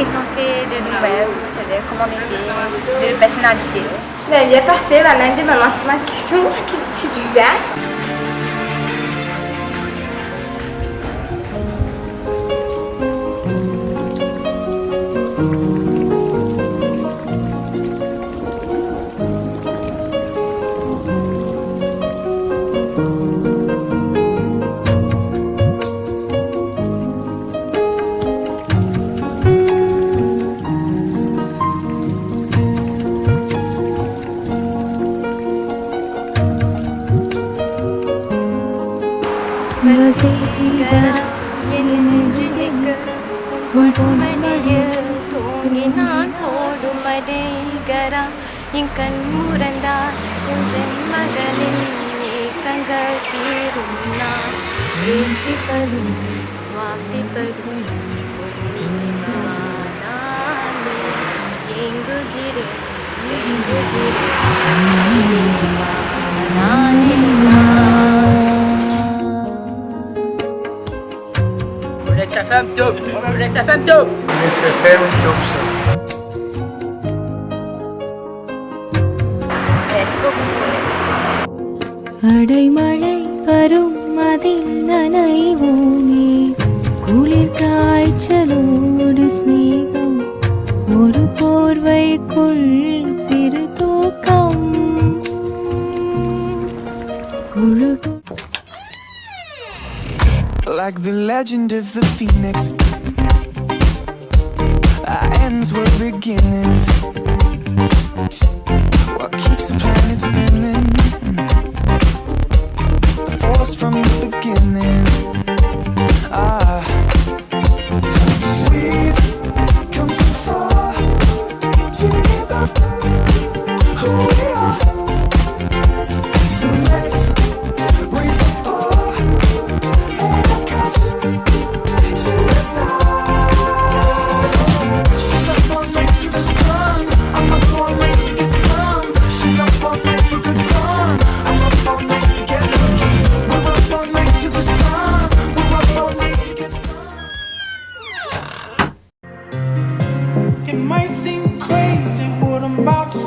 question, c'était de nous-mêmes, c'est-à-dire comment on était, de personnalité. Bien passé, la même de maman, tu m'as une question qui est petit bizarre. என் கண் முரண்டார் உன்றன் மகளின் ஏக்கங்கள் தீரும் நான் பேசிப்பதும் சுவாசிப்பதும் நானே ஏங்குகிறேன் நானே On est sa femme top. On est sa femme top. On est sa femme top ça. அடைமழை வரும் அதில் நனைவோமே குளிர் காய்ச்சலோடு சிநேகம் ஒரு போர்வைக்குள் சிறு தூக்கம் Like the legend of the phoenix, our ends were beginnings. What keeps the planet spinning? The force from the beginning. So we've come too far to give up who we are. So let's raise the bar and our cups to the stars. She's up all night to the sun. I'm up all night to get some. She's up all night for good fun. I'm up all night to get lucky. We're up all night to the sun. We're up all night to get some. It might seem crazy what I'm about to